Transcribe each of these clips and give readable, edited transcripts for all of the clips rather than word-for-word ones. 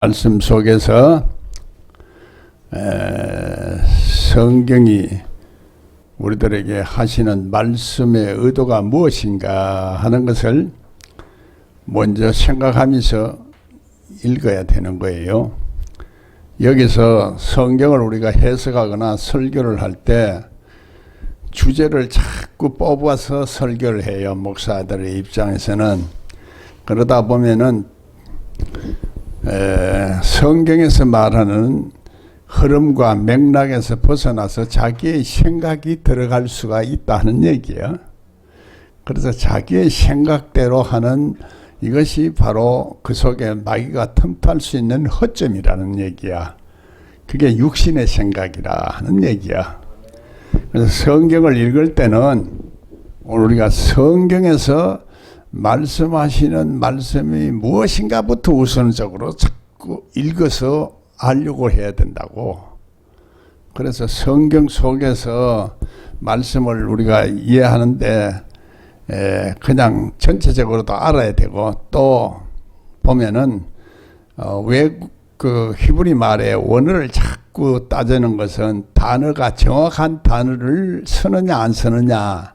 말씀 속에서 성경이 우리들에게 하시는 말씀의 의도가 무엇인가 하는 것을 먼저 생각하면서 읽어야 되는 거예요. 여기서 성경을 우리가 해석하거나 설교를 할 때 주제를 자꾸 뽑아서 설교를 해요. 목사들의 입장에서는. 그러다 보면은 성경에서 말하는 흐름과 맥락에서 벗어나서 자기의 생각이 들어갈 수가 있다는 얘기예요. 그래서 자기의 생각대로 하는 이것이 바로 그 속에 마귀가 틈탈 수 있는 허점이라는 얘기야. 그게 육신의 생각이라 하는 얘기야. 그래서 성경을 읽을 때는 우리가 성경에서 말씀하시는 말씀이 무엇인가부터 우선적으로 자꾸 읽어서 알려고 해야 된다고. 그래서 성경 속에서 말씀을 우리가 이해하는데 그냥 전체적으로도 알아야 되고, 또 보면은 왜 그 히브리 말의 원어를 자꾸 따지는 것은 단어가 정확한 단어를 쓰느냐 안 쓰느냐,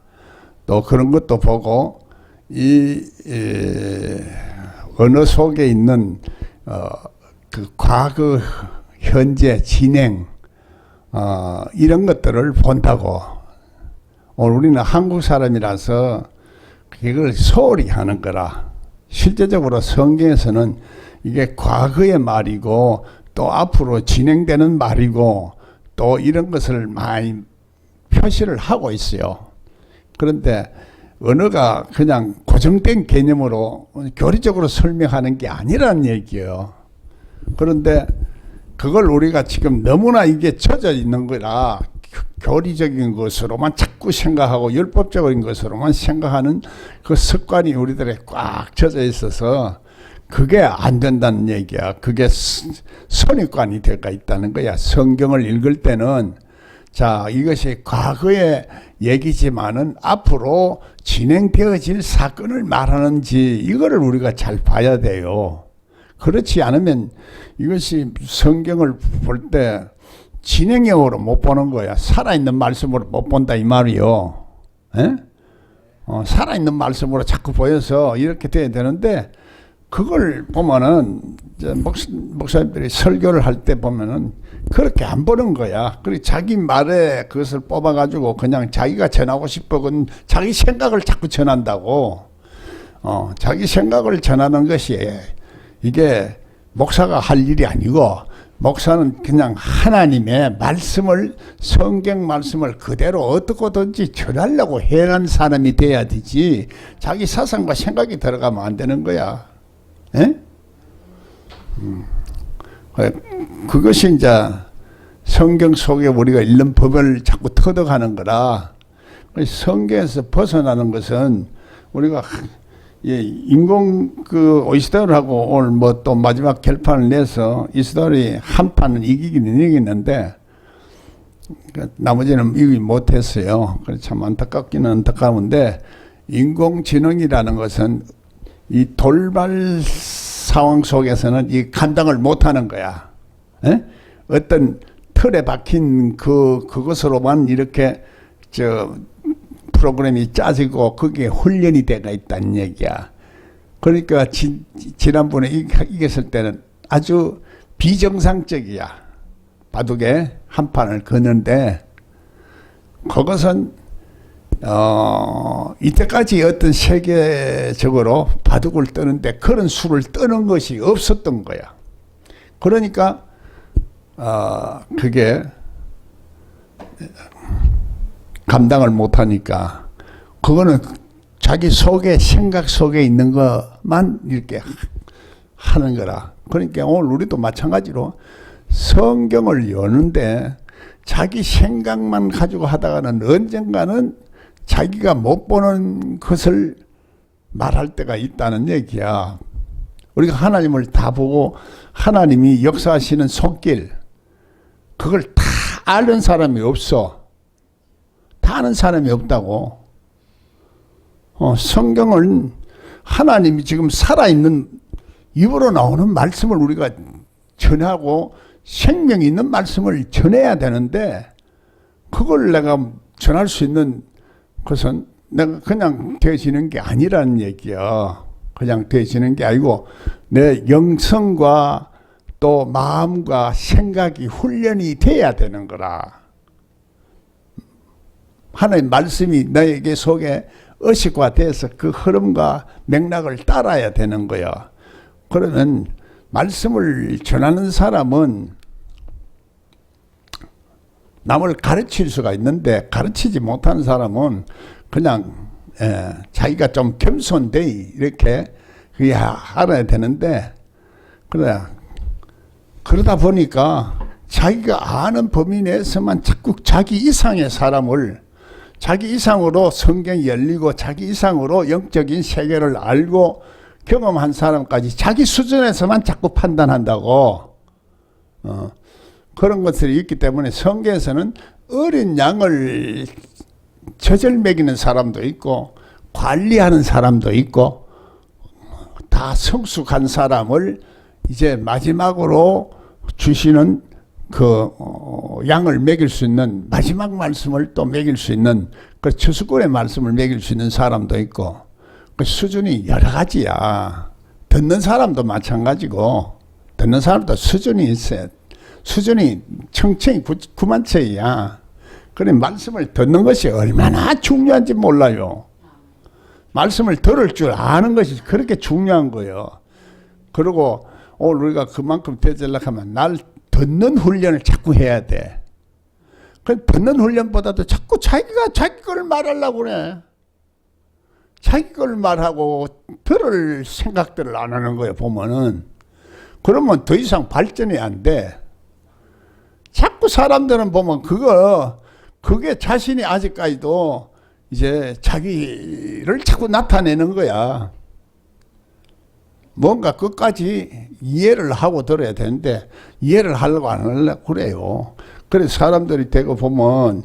또 그런 것도 보고, 이 언어 속에 있는 그 과거, 현재, 진행, 이런 것들을 본다고. 오늘 우리는 한국 사람이라서 그걸 소홀히 하는 거라. 실제적으로 성경에서는 이게 과거의 말이고 또 앞으로 진행되는 말이고 또 이런 것을 많이 표시를 하고 있어요. 그런데 언어가 그냥 고정된 개념으로 교리적으로 설명하는 게 아니라는 얘기예요. 그런데 그걸 우리가 지금 너무나 이게 젖어 있는 거라 교리적인 것으로만 자꾸 생각하고 율법적인 것으로만 생각하는 그 습관이 우리들에 꽉 젖어 있어서 그게 안 된다는 얘기야. 그게 선입관이 되어 있다는 거야. 성경을 읽을 때는 자, 이것이 과거의 얘기지만은 앞으로 진행되어질 사건을 말하는지 이거를 우리가 잘 봐야 돼요. 그렇지 않으면 이것이 성경을 볼 때 진행형으로 못 보는 거야. 살아있는 말씀으로 못 본다 이 말이요. 살아있는 말씀으로 자꾸 보여서 이렇게 돼야 되는데, 그걸 보면은 목사님들이 설교를 할 때 보면은 그렇게 안 보는 거야. 그리고 자기 말에 그것을 뽑아가지고 그냥 자기가 전하고 싶은 자기 생각을 자꾸 전한다고. 자기 생각을 전하는 것이 이게 목사가 할 일이 아니고, 목사는 그냥 하나님의 말씀을, 성경 말씀을 그대로 어떻게든지 전하려고 해라는 사람이 돼야 되지, 자기 사상과 생각이 들어가면 안 되는 거야. 그것이 이제 성경 속에 우리가 읽는 법을 자꾸 터득하는 거라. 성경에서 벗어나는 것은 우리가 인공 그 이스라엘하고 오늘 뭐 또 마지막 결판을 내서 이스라엘이 한 판은 이기긴 이기는데 나머지는 이기지 못했어요. 그래서 참 안타깝기는 안타까운데, 인공지능이라는 것은 이 돌발 상황 속에서는 이 감당을 못하는 거야. 어떤 틀에 박힌 그것으로만 이렇게 프로그램이 짜지고 그게 훈련이 되어 있다는 얘기야. 그러니까 지난번에 이겼을 때는 아주 비정상적이야. 바둑에 한 판을 거는데, 그것은 이때까지 어떤 세계적으로 바둑을 뜨는데 그런 수를 뜨는 것이 없었던 거야. 그러니까 그게 감당을 못하니까, 그거는 자기 속에, 생각 속에 있는 것만 이렇게 하는 거라. 그러니까 오늘 우리도 마찬가지로 성경을 여는데 자기 생각만 가지고 하다가는 언젠가는 자기가 못 보는 것을 말할 때가 있다는 얘기야. 우리가 하나님을 다 보고 하나님이 역사하시는 손길, 그걸 다 아는 사람이 없어. 다 아는 사람이 없다고. 성경은 하나님이 지금 살아있는 입으로 나오는 말씀을 우리가 전하고 생명 있는 말씀을 전해야 되는데 그걸 내가 전할 수 있는 것은 내가 그냥 되어지는 게 아니라는 얘기야. 그냥 되어지는 게 아니고 내 영성과 또 마음과 생각이 훈련이 돼야 되는 거라. 하나님 말씀이 너에게 속에 의식화돼서 그 흐름과 맥락을 따라야 되는 거야. 그러면 말씀을 전하는 사람은 남을 가르칠 수가 있는데 가르치지 못하는 사람은 그냥 자기가 좀 겸손돼 이렇게 알아야 되는데 그러다 보니까 자기가 아는 범위 내에서만 자꾸 자기 이상의 사람을 자기 이상으로 성경이 열리고 자기 이상으로 영적인 세계를 알고 경험한 사람까지 자기 수준에서만 자꾸 판단한다고. 그런 것들이 있기 때문에 성경에서는 어린 양을 젖을 먹이는 사람도 있고 관리하는 사람도 있고 다 성숙한 사람을 이제 마지막으로 주시는 그 양을 먹일 수 있는 마지막 말씀을 또 먹일 수 있는 그 저수권의 말씀을 먹일 수 있는 사람도 있고 그 수준이 여러 가지야. 듣는 사람도 마찬가지고 듣는 사람도 수준이 있어요. 수준이 청청이 9만채야. 그래 말씀을 듣는 것이 얼마나 중요한지 몰라요. 말씀을 들을 줄 아는 것이 그렇게 중요한 거예요. 그리고 오늘 우리가 그만큼 되려고 하면 날 듣는 훈련을 자꾸 해야 돼. 그 듣는 훈련보다도 자꾸 자기가 자기 걸 말하려고 그래. 자기 걸 말하고 들을 생각들을 안 하는 거예요, 보면은. 그러면 더 이상 발전이 안 돼. 자꾸 사람들은 보면 그게 자신이 아직까지도 이제 자기를 자꾸 나타내는 거야. 뭔가 끝까지 이해를 하고 들어야 되는데 이해를 하려고 안 하려고 그래요. 그래서 사람들이 대거 보면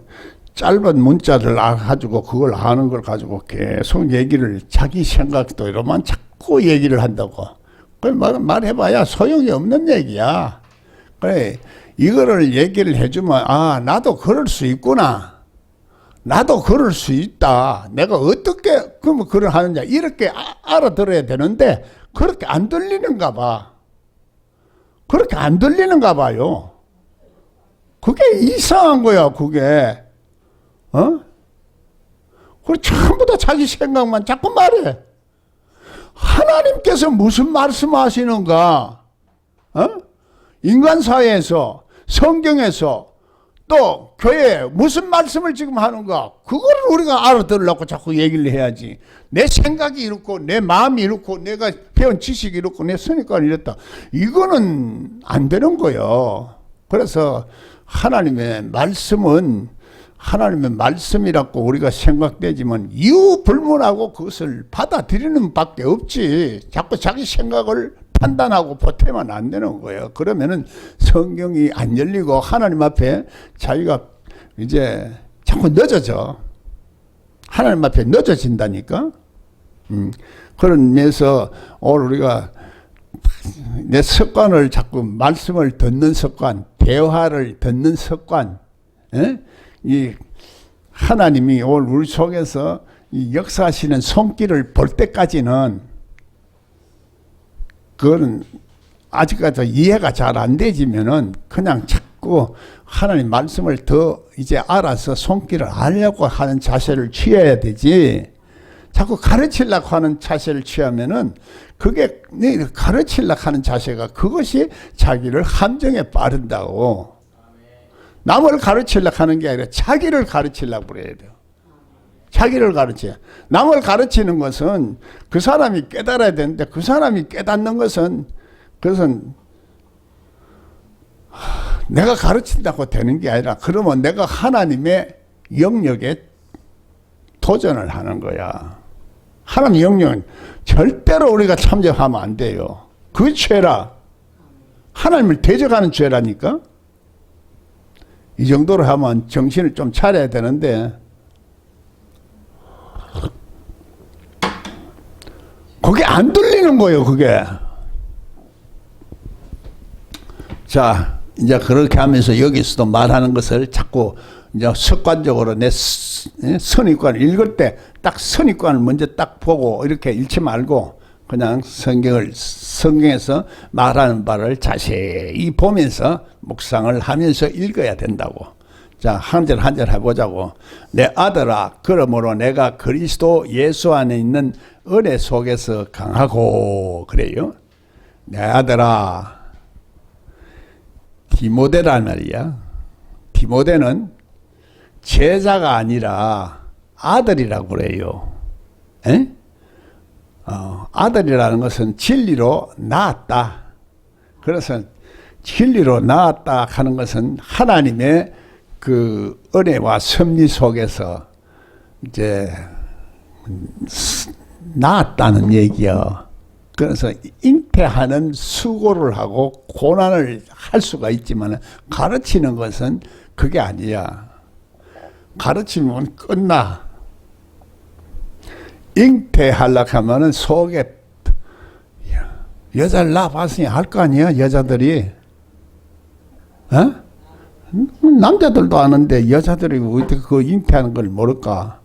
짧은 문자를 가지고 그걸 아는 걸 가지고 계속 얘기를 자기 생각도 이러면 자꾸 얘기를 한다고. 그래 말해봐야 소용이 없는 얘기야. 그래 이거를 얘기를 해주면 나도 그럴 수 있구나. 나도 그럴 수 있다. 내가 어떻게 그러면 그걸 하느냐 이렇게 알아들어야 되는데 그렇게 안 들리는가 봐. 그렇게 안 들리는가 봐요. 그게 이상한 거야, 그게. 그리고 전부 다 자기 생각만 자꾸 말해. 하나님께서 무슨 말씀하시는가? 인간 사회에서, 성경에서, 또 교회에 무슨 말씀을 지금 하는가? 그거를 우리가 알아들으려고 자꾸 얘기를 해야지. 내 생각이 이렇고 내 마음이 이렇고 내가 배운 지식이 이렇고 내 선입관이 이렇다. 이거는 안 되는 거예요. 그래서 하나님의 말씀은 하나님의 말씀이라고 우리가 생각되지만 이유 불문하고 그것을 받아들이는 밖에 없지. 자꾸 자기 생각을 판단하고 보태면 안 되는 거예요. 그러면은 성경이 안 열리고 하나님 앞에 자기가 이제 자꾸 늦어져. 하나님 앞에 늦어진다니까. 그런 면에서 오늘 우리가 내 습관을 자꾸 말씀을 듣는 습관, 대화를 듣는 습관, 이 하나님이 오늘 우리 속에서 이 역사하시는 손길을 볼 때까지는 그거는 아직까지 이해가 잘 안 되지면은 그냥 자꾸 하나님 말씀을 더 이제 알아서 손길을 알려고 하는 자세를 취해야 되지. 자꾸 가르치려고 하는 자세를 취하면은 그게 가르치려고 하는 자세가 그것이 자기를 함정에 빠른다고. 남을 가르치려고 하는 게 아니라 자기를 가르치려고 그래야 돼요. 자기를 가르쳐요. 남을 가르치는 것은 그 사람이 깨달아야 되는데 그 사람이 깨닫는 것은 그것은 내가 가르친다고 되는 게 아니라 그러면 내가 하나님의 영역에 도전을 하는 거야. 하나님 영역은 절대로 우리가 참여하면 안 돼요. 그 죄라. 하나님을 대적하는 죄라니까. 이 정도로 하면 정신을 좀 차려야 되는데 그게 안 들리는 거예요. 그게 자, 이제 그렇게 하면서 여기서도 말하는 것을 자꾸 이제 습관적으로 내 선입관을 읽을 때 딱 선입관을 먼저 딱 보고 이렇게 읽지 말고 그냥 성경에서 말하는 바를 자세히 보면서 묵상을 하면서 읽어야 된다고. 자, 한 절 한 절 해보자고. 내 아들아, 그러므로 내가 그리스도 예수 안에 있는 은혜 속에서 강하고, 그래요. 내 아들아, 디모데란 말이야. 디모데는 제자가 아니라 아들이라고 그래요. 에? 아들이라는 것은 진리로 낳았다. 그래서 진리로 낳았다 하는 것은 하나님의 그 은혜와 섭리 속에서 이제 낳았다는 얘기야. 그래서 잉태하는 수고를 하고 고난을 할 수가 있지만 가르치는 것은 그게 아니야. 가르치면 끝나. 잉태하려고 하면은 속에 여자를 낳아봤으니 알 거 아니야, 여자들이. 어? 남자들도 아는데 여자들이 어떻게 그 잉태하는 걸 모를까?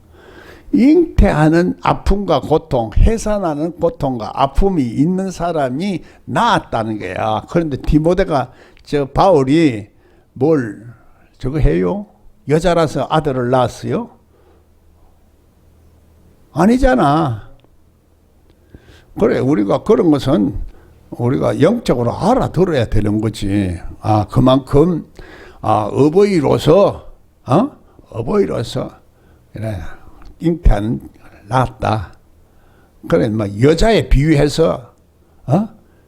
잉태하는 아픔과 고통, 해산하는 고통과 아픔이 있는 사람이 낳았다는 거야. 그런데 디모데가, 바울이 뭘 저거 해요? 여자라서 아들을 낳았어요? 아니잖아. 그래, 우리가 그런 것은 우리가 영적으로 알아들어야 되는 거지. 그만큼, 어버이로서, 그래, 잉태하는 낳았다. 그래, 여자에 비유해서,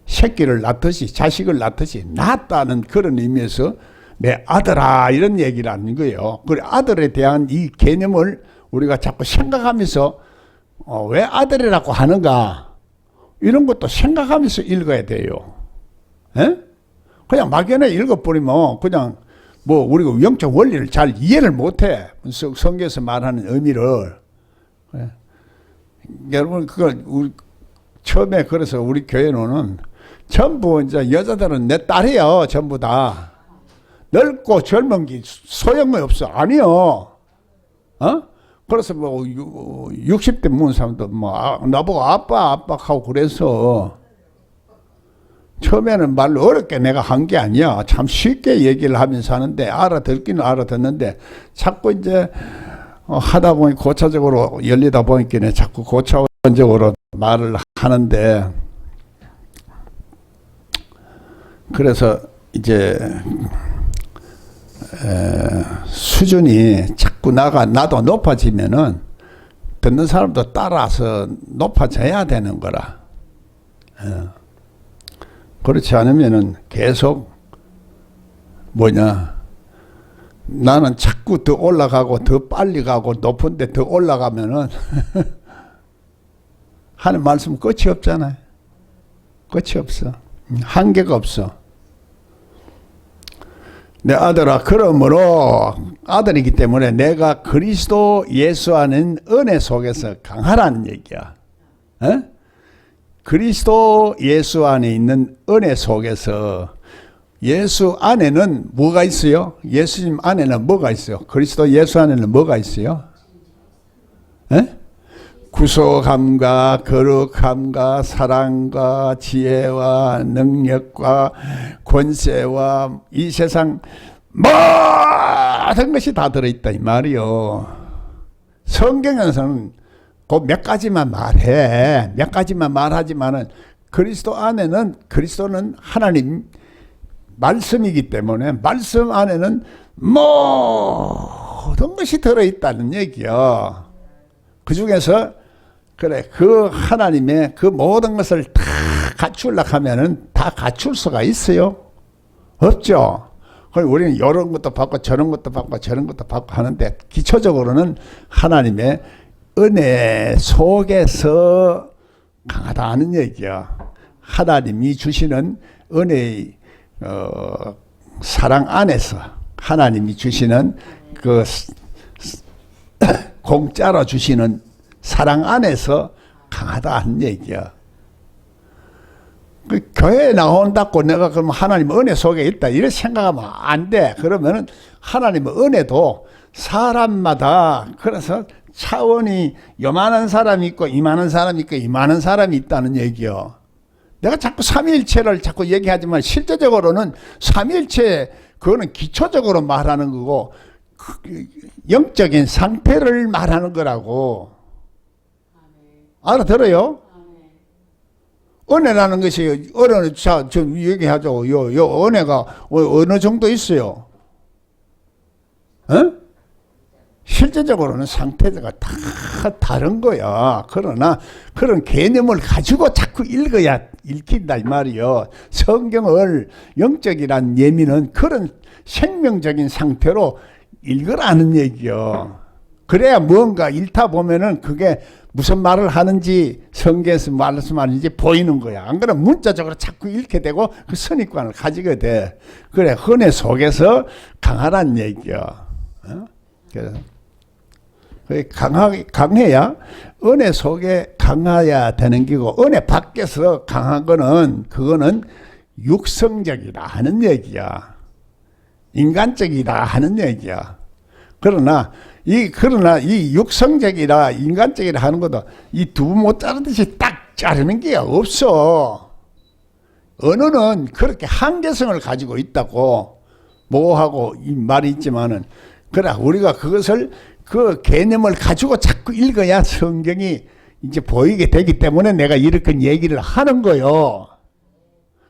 새끼를 낳듯이, 자식을 낳듯이 낳았다는 그런 의미에서 내 아들아, 이런 얘기를 하는 거예요. 그래, 아들에 대한 이 개념을 우리가 자꾸 생각하면서 왜 아들이라고 하는가, 이런 것도 생각하면서 읽어야 돼요. 에? 그냥 막연히 읽어버리면 그냥 우리가 영적 원리를 잘 이해를 못해. 성경에서 말하는 의미를. 그래. 여러분, 그걸 처음에 그래서 우리 교회는 전부 이제 여자들은 내 딸이에요. 전부 다. 넓고 젊은 게 소용이 없어. 아니요. 그래서 60대 먹은 사람도 나보고 아빠 하고 그래서 처음에는 말로 어렵게 내가 한 게 아니야. 참 쉽게 얘기를 하면서 하는데 알아듣기는 알아듣는데 자꾸 이제 하다 보니 고차적으로 열리다 보니까 자꾸 고차원적으로 말을 하는데, 그래서 이제 수준이 자꾸 나도 높아지면은 듣는 사람도 따라서 높아져야 되는 거라. 그렇지 않으면은 계속 나는 자꾸 더 올라가고 더 빨리 가고 높은데 더 올라가면은 하는 말씀 끝이 없잖아요. 끝이 없어. 한계가 없어. 내 아들아, 그러므로 아들이기 때문에 내가 그리스도 예수 안은 은혜 속에서 강하라는 얘기야. 그리스도 예수 안에 있는 은혜 속에서, 예수 안에는 뭐가 있어요? 예수님 안에는 뭐가 있어요? 그리스도 예수 안에는 뭐가 있어요? 구속함과 거룩함과 사랑과 지혜와 능력과 권세와 이 세상 모든 것이 다 들어있다 이 말이요. 성경에서는 그 몇 가지만 말해. 몇 가지만 말하지만은 그리스도 안에는, 그리스도는 하나님 말씀이기 때문에 말씀 안에는 모든 것이 들어있다는 얘기요. 그 중에서 그래, 그 하나님의 그 모든 것을 다 갖추려고 하면은 다 갖출 수가 있어요? 없죠? 그럼 우리는 이런 것도 받고 저런 것도 받고 저런 것도 받고 하는데 기초적으로는 하나님의 은혜 속에서 강하다는 얘기야. 하나님이 주시는 은혜의 사랑 안에서, 하나님이 주시는 그 공짜로 주시는 사랑 안에서 강하다 하는 얘기야. 그 교회에 나온다고 내가 그럼 하나님 은혜 속에 있다 이렇게 생각하면 안 돼. 그러면은 하나님의 은혜도 사람마다 그래서 차원이 요만한 사람이 있고 이만한 사람이 있고 이만한 사람이 있다는 얘기요. 내가 자꾸 삼위일체를 자꾸 얘기하지만 실제적으로는 삼위일체 그거는 기초적으로 말하는 거고 영적인 상태를 말하는 거라고. 알아들어요? 은혜라는 것이 은혜는 좀 얘기하죠. 요 은혜가 어느 정도 있어요? 어? 실제적으로는 상태가 다 다른 거야. 그러나 그런 개념을 가지고 자꾸 읽어야 읽힌다 이 말이요. 성경을 영적이란 예민은 그런 생명적인 상태로 읽으라는 얘기요. 그래야 뭔가 읽다 보면은 그게 무슨 말을 하는지 성경에서 말씀하는지 보이는 거야. 안 그러면 문자적으로 자꾸 읽게 되고 그 선입관을 가지게 돼. 그래 은혜 속에서 강하란 얘기야. 어? 그래서 강해야 은혜 속에 강해야 되는 기고 은혜 밖에서 강한 거는 그거는 육성적이다 하는 얘기야. 인간적이다 하는 얘기야. 그러나 이 육성적이라 인간적이라 하는 것도 이 두부 못 자르듯이 딱 자르는 게 없어. 언어는 그렇게 한계성을 가지고 있다고 뭐하고 이 말이 있지만은 그래 우리가 그것을 그 개념을 가지고 자꾸 읽어야 성경이 이제 보이게 되기 때문에 내가 이렇게 얘기를 하는 거요.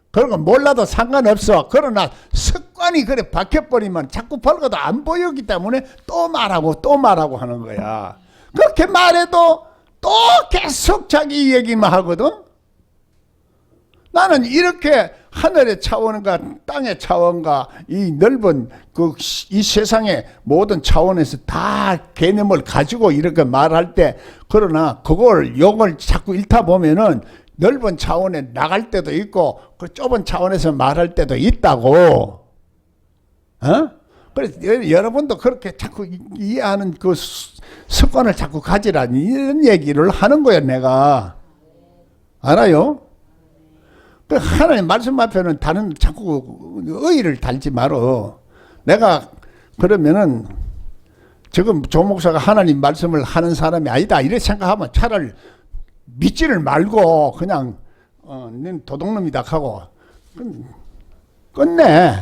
그런 거 몰라도 상관없어. 그러나 습관이 그래 박혀버리면 자꾸 벌거도 안 보이기 때문에 또 말하고 하는 거야. 그렇게 말해도 또 계속 자기 얘기만 하거든. 나는 이렇게 하늘의 차원과 땅의 차원과 이 넓은 이 세상의 모든 차원에서 다 개념을 가지고 이렇게 말할 때 그러나 그걸 용을 자꾸 읽다 보면은 넓은 차원에 나갈 때도 있고 그 좁은 차원에서 말할 때도 있다고. 어? 그래서 여러분도 그렇게 자꾸 이해하는 그 습관을 자꾸 가지라니 이런 얘기를 하는 거예요. 내가 알아요? 그 하나님 말씀 앞에는 다른 자꾸 의의를 달지 말어. 내가 그러면은 지금 조 목사가 하나님 말씀을 하는 사람이 아니다 이렇게 생각하면 차라리 믿지를 말고 그냥 넌 도둑놈이다 하고 끝내.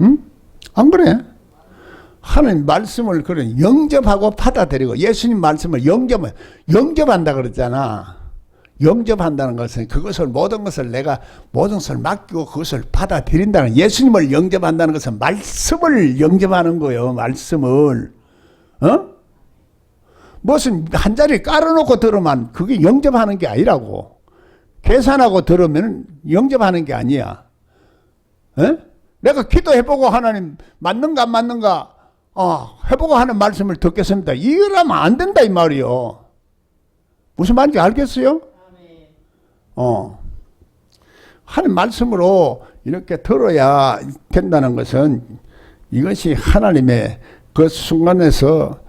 응? 안 그래? 하나님 말씀을 그래 영접하고 받아들이고 예수님 말씀을 영접한다 그랬잖아. 영접한다는 것은 그것을 모든 것을 내가 모든 것을 맡기고 그것을 받아들인다는 예수님을 영접한다는 것은 말씀을 영접하는 거예요. 말씀을. 어? 무슨 한 자리 깔아놓고 들으면 그게 영접하는 게 아니라고. 계산하고 들으면 영접하는 게 아니야. 에? 내가 기도해보고 하나님 맞는가 안 맞는가 해보고 하는 말씀을 듣겠습니다. 이러면 안 된다 이 말이요. 무슨 말인지 알겠어요? 하나님 말씀으로 이렇게 들어야 된다는 것은 이것이 하나님의 그 순간에서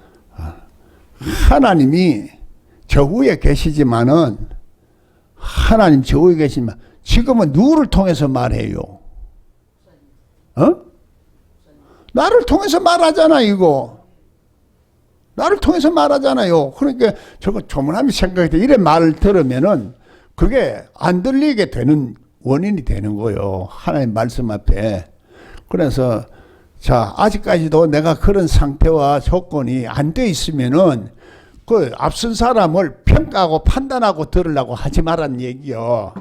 하나님이 저 위에 계시지만은 하나님 저 위에 계시지만 지금은 누구를 통해서 말해요? 나를 통해서 말하잖아 이거. 나를 통해서 말하잖아요. 그러니까 저거 조문함이 생각이 돼. 이런 말을 들으면은 그게 안 들리게 되는 원인이 되는 거예요. 하나님 말씀 앞에. 그래서 자 아직까지도 내가 그런 상태와 조건이 안 돼 있으면은 그 앞선 사람을 평가하고 판단하고 들으려고 하지 말란 얘기요.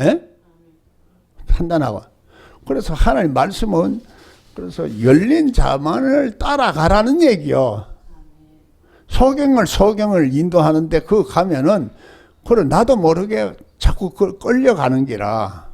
에? 판단하고. 그래서 하나님 말씀은 그래서 열린 자만을 따라가라는 얘기요. 소경을 인도하는데 그 가면은 그래 나도 모르게 자꾸 끌려가는 기라.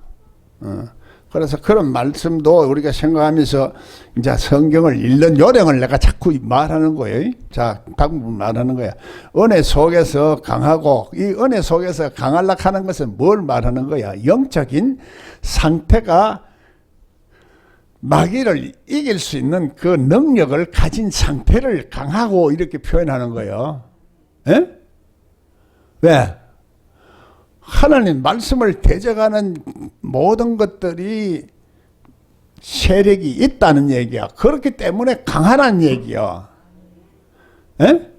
그래서 그런 말씀도 우리가 생각하면서 이제 성경을 읽는 요령을 내가 자꾸 말하는 거예요. 자, 방법 말하는 거야. 은혜 속에서 강하고 이 은혜 속에서 강하려고 하는 것은 뭘 말하는 거야? 영적인 상태가 마귀를 이길 수 있는 그 능력을 가진 상태를 강하고 이렇게 표현하는 거예요. 에? 왜? 하나님 말씀을 대적하는 모든 것들이 세력이 있다는 얘기야. 그렇기 때문에 강하다는 얘기야. 에?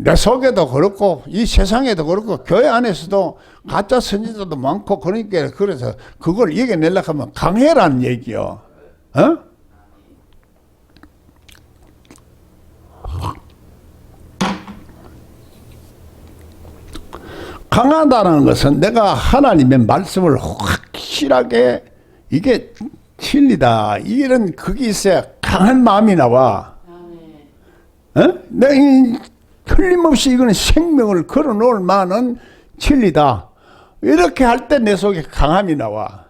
내 속에도 그렇고 이 세상에도 그렇고 교회 안에서도 가짜 선지자도 많고 그러니까 그래서 그걸 이겨내려고 하면 강해라는 얘기요. 어? 강하다는 것은 내가 하나님의 말씀을 확실하게 이게 진리다 이런 그게 있어야 강한 마음이 나와. 어? 내가 틀림없이 이거는 생명을 걸어놓을 만한 진리다. 이렇게 할 때 내 속에 강함이 나와.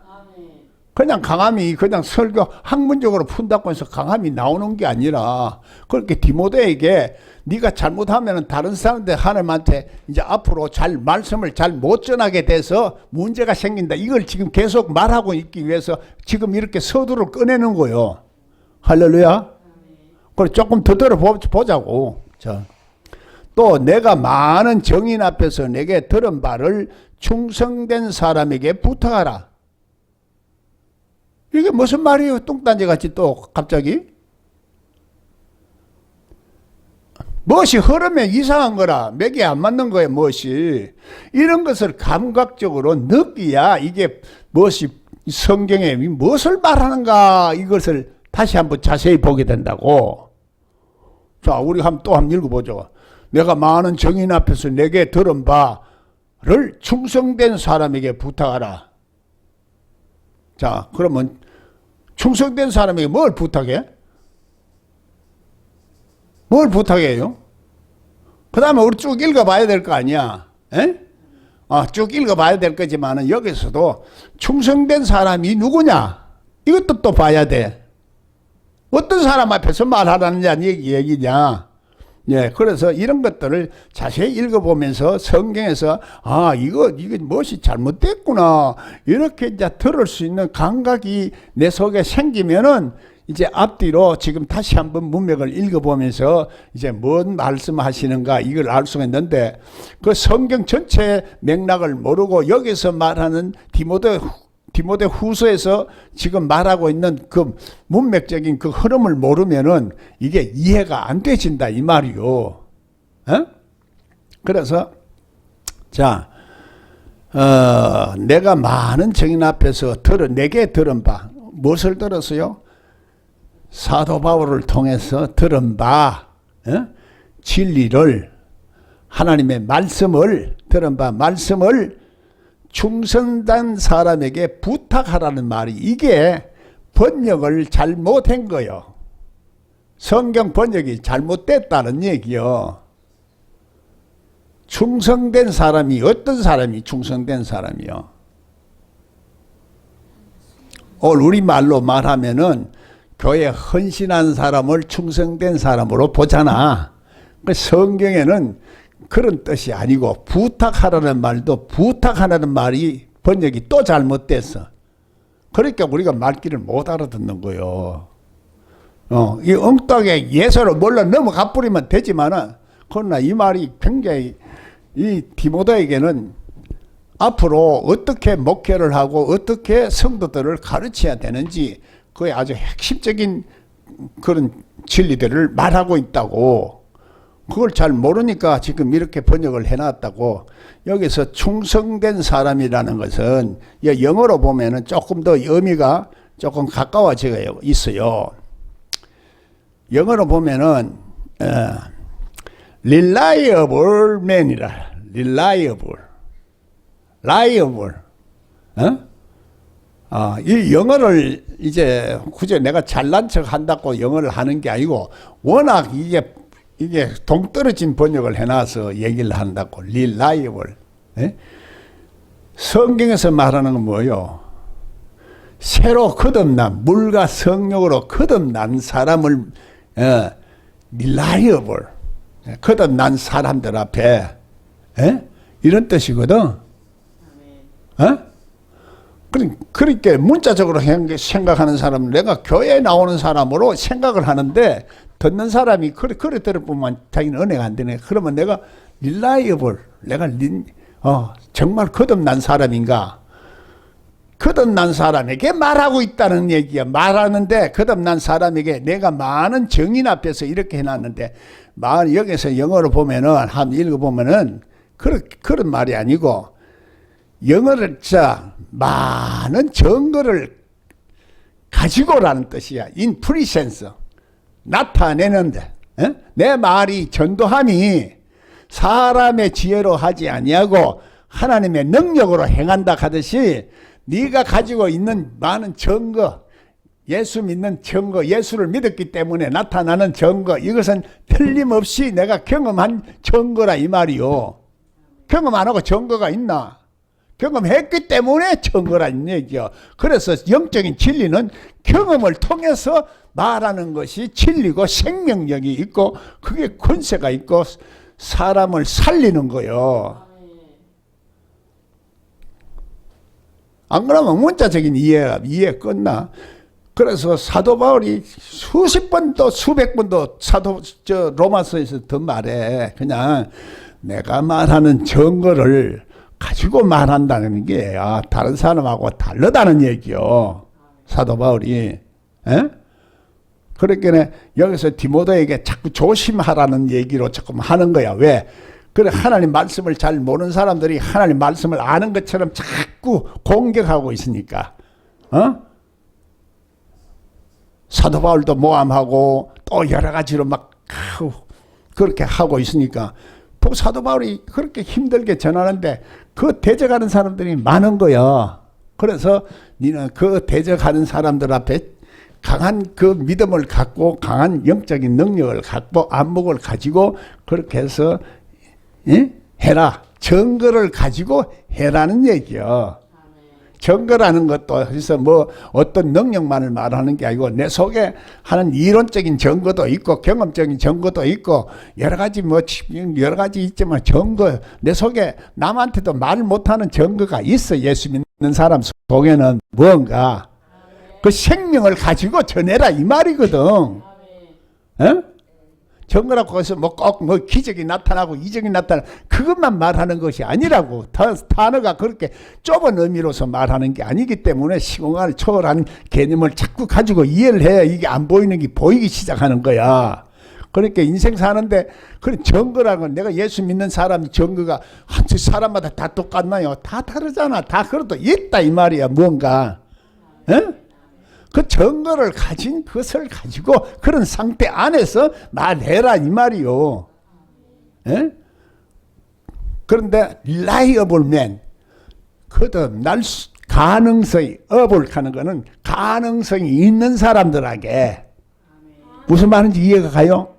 그냥 강함이 그냥 설교 학문적으로 푼다고 해서 강함이 나오는 게 아니라 그렇게 디모데에게 네가 잘못하면 다른 사람들 하나님한테 이제 앞으로 잘 말씀을 잘 못 전하게 돼서 문제가 생긴다. 이걸 지금 계속 말하고 있기 위해서 지금 이렇게 서두를 꺼내는 거예요. 할렐루야. 그걸 조금 더 들어보자고. 자. 또 내가 많은 정인 앞에서 내게 들은 바를 충성된 사람에게 부탁하라. 이게 무슨 말이에요? 뚱딴지 같이 또 갑자기? 무엇이 흐르면 이상한 거라. 맥이 안 맞는 거예요. 무엇이. 이런 것을 감각적으로 느끼야 이게 무엇이 성경에 무엇을 말하는가 이것을 다시 한번 자세히 보게 된다고. 자, 우리 또 한번 읽어보죠. 내가 많은 정인 앞에서 내게 들은 바를 충성된 사람에게 부탁하라. 자, 그러면 충성된 사람에게 뭘 부탁해? 뭘 부탁해요? 그 다음에 우리 쭉 읽어봐야 될 거 아니야. 에? 쭉 읽어봐야 될 거지만 여기서도 충성된 사람이 누구냐? 이것도 또 봐야 돼. 어떤 사람 앞에서 말하라는 얘기냐? 예, 그래서 이런 것들을 자세히 읽어보면서 성경에서 이게 무엇이 잘못됐구나 이렇게 이제 들을 수 있는 감각이 내 속에 생기면은 이제 앞뒤로 지금 다시 한번 문맥을 읽어보면서 이제 뭔 말씀하시는가 이걸 알 수가 있는데 그 성경 전체 맥락을 모르고 여기서 말하는 디모데 후서에서 지금 말하고 있는 그 문맥적인 그 흐름을 모르면은 이게 이해가 안 되진다 이 말이요. 어? 그래서 자, 내가 많은 정인 앞에서 내게 들은 바 무엇을 들었어요? 사도 바울을 통해서 들은 바 진리를 하나님의 말씀을 들은 바 말씀을 충성된 사람에게 부탁하라는 말이 이게 번역을 잘못한 거요. 성경 번역이 잘못됐다는 얘기요. 충성된 사람이 어떤 사람이 충성된 사람이요? 오늘 우리말로 말하면은 교회 헌신한 사람을 충성된 사람으로 보잖아. 성경에는 그런 뜻이 아니고 부탁하라는 말도 부탁하라는 말이 번역이 또 잘못됐어. 그러니까 우리가 말귀를 못 알아듣는 거요. 이 엉뚱하게 예서로 몰라 넘어가 버리면 되지만은 그러나 이 말이 굉장히 이 디모데에게는 앞으로 어떻게 목회를 하고 어떻게 성도들을 가르쳐야 되는지 그의 아주 핵심적인 그런 진리들을 말하고 있다고. 그걸 잘 모르니까 지금 이렇게 번역을 해놨다고. 여기서 충성된 사람이라는 것은 영어로 보면은 조금 더 의미가 조금 가까워져 있어요. 영어로 보면은 reliable man이라. reliable. 이 영어를 이제 굳이 내가 잘난 척 한다고 영어를 하는 게 아니고 워낙 이게 동떨어진 번역을 해놔서 얘기를 한다고. reliable. 성경에서 말하는 건 뭐예요? 새로 거듭난 물과 성령으로 거듭난 사람을 reliable. 거듭난 사람들 앞에 이런 뜻이거든. 그러니까 문자적으로 생각하는 사람은 내가 교회에 나오는 사람으로 생각을 하는데 듣는 사람이 그래 들어보면 자기는 은혜가 안 되네. 그러면 내가 reliable, 내가 정말 거듭난 사람인가? 거듭난 사람에게 말하고 있다는 얘기야. 말하는데 거듭난 사람에게 내가 많은 증인 앞에서 이렇게 해놨는데, 여기서 영어로 보면은, 한번 읽어보면은, 그런 말이 아니고, 영어를 많은 증거를 가지고라는 뜻이야. in presence. 나타내는데, 내 말이 전도함이 사람의 지혜로 하지 아니하고 하나님의 능력으로 행한다 하듯이, 네가 가지고 있는 많은 증거, 예수 믿는 증거, 예수를 믿었기 때문에 나타나는 증거, 이것은 틀림없이 내가 경험한 증거라 이 말이요. 경험 안 하고 증거가 있나? 경험했기 때문에 증거라는 얘기요. 그래서 영적인 진리는 경험을 통해서 말하는 것이 진리고 생명력이 있고 그게 권세가 있고 사람을 살리는 거요. 안 그러면 문자적인 이해 끝나. 그래서 사도 바울이 수십 번도 수백 번도 로마서에서 더 말해. 그냥 내가 말하는 증거를 가지고 말한다는 게 다른 사람하고 다르다는 얘기요. 사도 바울이. 그러니까 여기서 디모데에게 자꾸 조심하라는 얘기로 조금 하는 거야. 왜? 그래, 하나님 말씀을 잘 모르는 사람들이 하나님 말씀을 아는 것처럼 자꾸 공격하고 있으니까. 사도 바울도 모함하고 또 여러 가지로 막 그렇게 하고 있으니까 사도 바울이 그렇게 힘들게 전하는데 그 대적하는 사람들이 많은 거야. 그래서 니는 그 대적하는 사람들 앞에 강한 그 믿음을 갖고 강한 영적인 능력을 갖고 안목을 가지고 그렇게 해서 해라. 증거를 가지고 해라는 얘기요. 증거라는 것도 해서 어떤 능력만을 말하는 게 아니고 내 속에 하는 이론적인 증거도 있고 경험적인 증거도 있고 여러 가지 여러 가지 있지만 증거, 내 속에 남한테도 말 못하는 증거가 있어. 예수 믿는 사람 속에는 뭔가 그 생명을 가지고 전해라 이 말이거든. 증거라고 해서 꼭 기적이 나타나고 이적이 나타나고 그것만 말하는 것이 아니라고. 단어가 그렇게 좁은 의미로서 말하는 게 아니기 때문에 시공간을 초월한 개념을 자꾸 가지고 이해를 해야 이게 안 보이는 게 보이기 시작하는 거야. 그러니까 인생 사는데 그런 증거라는 건 내가 예수 믿는 사람 증거가 한 사람마다 다 똑같나요? 다 다르잖아. 다 그래도 있다 이 말이야. 뭔가. 그 증거를 가진 것을 가지고 그런 상태 안에서 말해라 이 말이요. 그런데 reliable man, 날 가능성이 업을하는 거는 가능성이 있는 사람들에게 무슨 말인지 이해가 가요?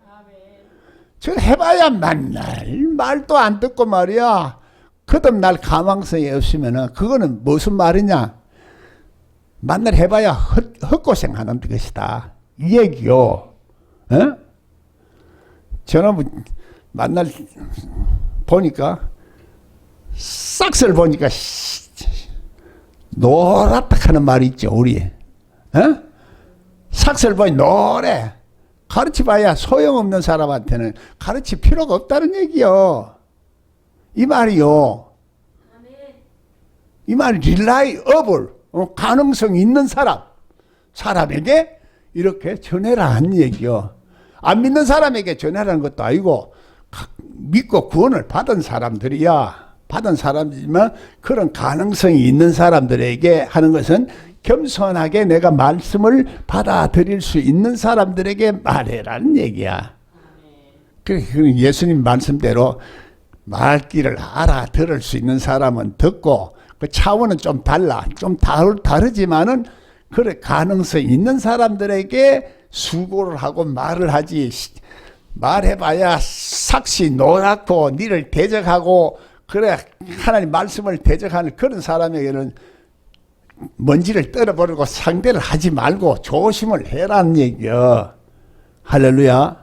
저 해봐야 만날 말도 안 듣고 말이야. 거듭날 가망성이 없으면은 그거는 무슨 말이냐? 만날 해봐야 헛고생하는 것이다. 이 얘기요. 저는 만날 보니까 싹스를 보니까 노랗다 하는 말이 있죠. 우리. 싹스를 보니 노래. 가르쳐봐야 소용없는 사람한테는 가르칠 필요가 없다는 얘기요. 이 말이요. 이 말이 reliable. 가능성 있는 사람에게 이렇게 전해라 한 얘기요. 안 믿는 사람에게 전해라는 것도 아니고 믿고 구원을 받은 사람들이야. 받은 사람이지만 그런 가능성이 있는 사람들에게 하는 것은 겸손하게 내가 말씀을 받아들일 수 있는 사람들에게 말해라는 얘기야. 예수님 말씀대로 말귀를 알아들을 수 있는 사람은 듣고 그 차원은 좀 달라. 좀 다르지만은 그래 가능성이 있는 사람들에게 수고를 하고 말을 하지. 말해봐야 삭시 노랗고 니를 대적하고 그래 하나님 말씀을 대적하는 그런 사람에게는 먼지를 떨어버리고 상대를 하지 말고 조심을 해라는 얘기요. 할렐루야.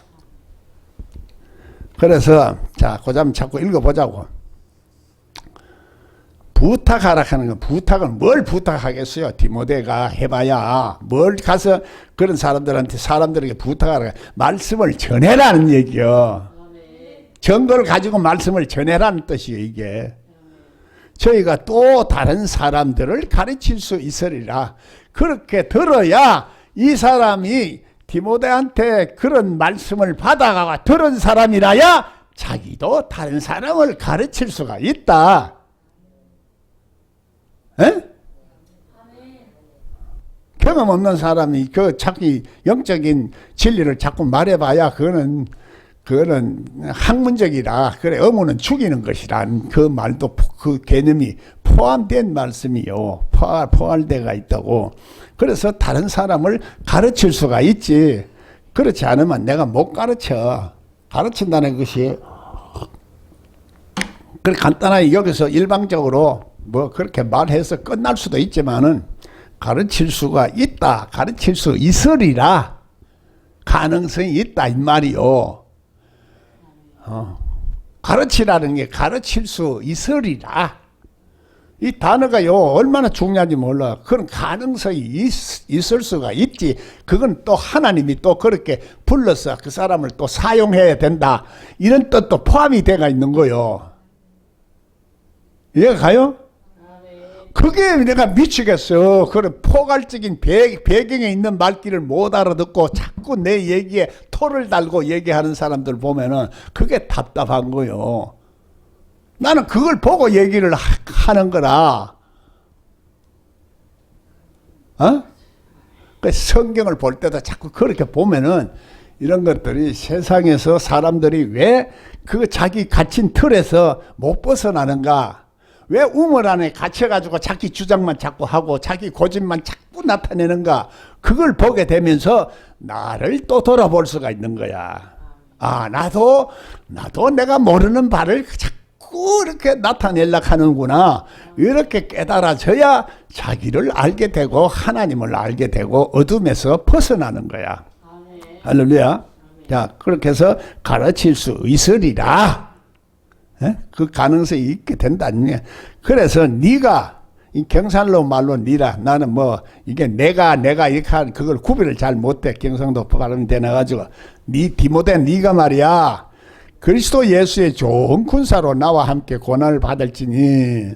그래서 자, 그 점 자꾸 읽어보자고. 부탁하라 하는 건 부탁은 뭘 부탁하겠어요? 디모데가 해봐야 뭘 가서 그런 사람들에게 부탁하라. 말씀을 전해라는 얘기요. 증거를 가지고 말씀을 전해라는 뜻이에요. 이게 저희가 또 다른 사람들을 가르칠 수 있으리라. 그렇게 들어야 이 사람이 디모데한테 그런 말씀을 받아가 들은 사람이라야 자기도 다른 사람을 가르칠 수가 있다. 에? 경험 없는 사람이 그 자기 영적인 진리를 자꾸 말해봐야 그거는 학문적이라. 그래, 어문은 죽이는 것이란 그 말도 그 개념이 포함된 말씀이요. 포괄되가 있다고. 그래서 다른 사람을 가르칠 수가 있지. 그렇지 않으면 내가 못 가르쳐. 가르친다는 것이 그렇게 간단하게 여기서 일방적으로 뭐 그렇게 말해서 끝날 수도 있지만은 가르칠 수가 있다. 가르칠 수 있으리라. 가능성이 있다 이 말이요. 가르치라는 게 가르칠 수 있으리라. 이 단어가요 얼마나 중요한지 몰라. 그런 가능성이 있을 수가 있지. 그건 또 하나님이 또 그렇게 불러서 그 사람을 또 사용해야 된다. 이런 뜻도 포함이 되어 있는 거요. 이해가 가요? 그게 내가 미치겠어. 그런 포괄적인 배경에 있는 말귀를 못 알아듣고 자꾸 내 얘기에 토를 달고 얘기하는 사람들 보면은 그게 답답한 거요. 나는 그걸 보고 얘기를 하는 거라. 그 성경을 볼 때도 자꾸 그렇게 보면은 이런 것들이 세상에서 사람들이 왜 그 자기 갇힌 틀에서 못 벗어나는가? 왜 우물 안에 갇혀가지고 자기 주장만 자꾸 하고 자기 고집만 자꾸 나타내는가? 그걸 보게 되면서 나를 또 돌아볼 수가 있는 거야. 아, 나도 내가 모르는 바를 자꾸 이렇게 나타내려고 하는구나. 이렇게 깨달아져야 자기를 알게 되고 하나님을 알게 되고 어둠에서 벗어나는 거야. 할렐루야. 자, 그렇게 해서 가르칠 수 있으리라. 그 가능성이 있게 된다는 게. 그래서 네가 이 경상도 말로 니라. 나는 뭐 이게 내가 이렇게 하는 그걸 구별을 잘 못해. 경상도 발음이 되나가지고 네 디모데 네가 말이야 그리스도 예수의 좋은 군사로 나와 함께 고난을 받을지니.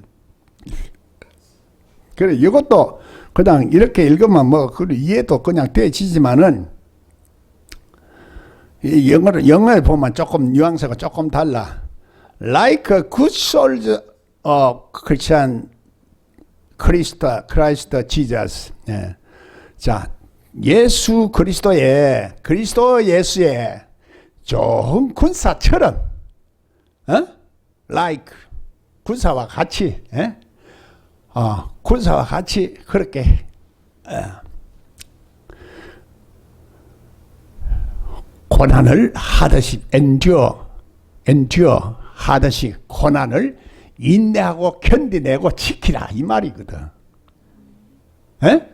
그래 이것도 그냥 이렇게 읽으면 뭐 그 이해도 그냥 되지만은 이 영어를 보면 조금 뉘앙스가 조금 달라. Like a good soldier of Christian Christ Jesus. 예. 자, 그리스도 예수의 좋은 군사처럼, like 군사와 같이, 군사와 같이 그렇게 고난을 하듯이 endure 하듯이 고난을 인내하고 견디내고 지키라 이 말이거든. 에?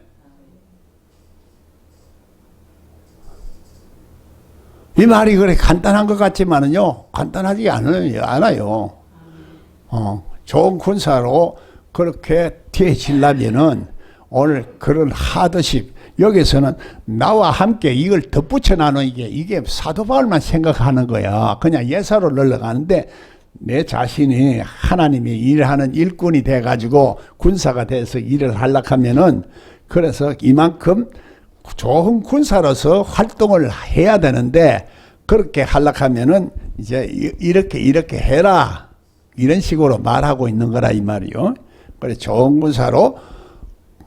이 말이 그래 간단한 것 같지만은요 간단하지 않아요. 좋은 군사로 그렇게 되어지려면은 오늘 그런 하듯이 여기서는 나와 함께 이걸 덧붙여 나누는 이게 사도 바울만 생각하는 거야. 그냥 예사로 흘러가는데 내 자신이 하나님이 일하는 일꾼이 돼가지고 군사가 돼서 일을 하려고 하면은 그래서 이만큼 좋은 군사로서 활동을 해야 되는데 그렇게 하려고 하면은 이제 이렇게 해라. 이런 식으로 말하고 있는 거라 이 말이요. 그래 좋은 군사로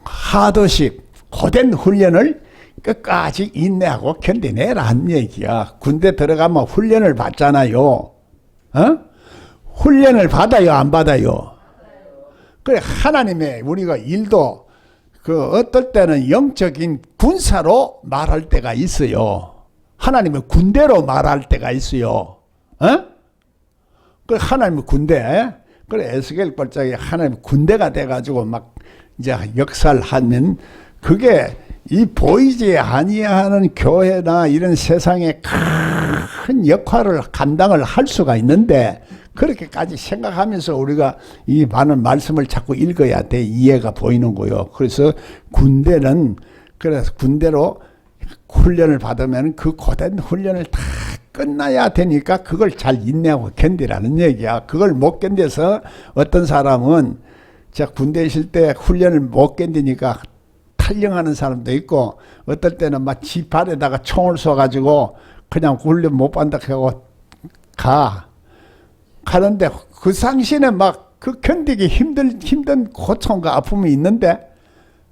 하듯이 고된 훈련을 끝까지 인내하고 견디내라는 얘기야. 군대 들어가면 훈련을 받잖아요. 훈련을 받아요, 안 받아요? 그래 하나님의 우리가 일도 그 어떨 때는 영적인 군사로 말할 때가 있어요. 하나님의 군대로 말할 때가 있어요. 그래 하나님의 군대. 그래 에스겔 꼴짝이 하나님의 군대가 돼가지고 막 이제 역사를 하면 그게 이 보이지 아니하는 교회나 이런 세상에 큰 역할을 감당을 할 수가 있는데 그렇게까지 생각하면서 우리가 이 많은 말씀을 자꾸 읽어야 돼 이해가 보이는 거요. 그래서 군대는 그래서 군대로 훈련을 받으면 그 고된 훈련을 다 끝나야 되니까 그걸 잘 인내하고 견디라는 얘기야. 그걸 못 견뎌서 어떤 사람은 자, 군대 있을 때 훈련을 못 견디니까 탈영하는 사람도 있고, 어떨 때는 막 지 발에다가 총을 쏴가지고 그냥 훈련 못 받는다고 가는데 그 상신에 막 그 견디기 힘든 고통과 아픔이 있는데,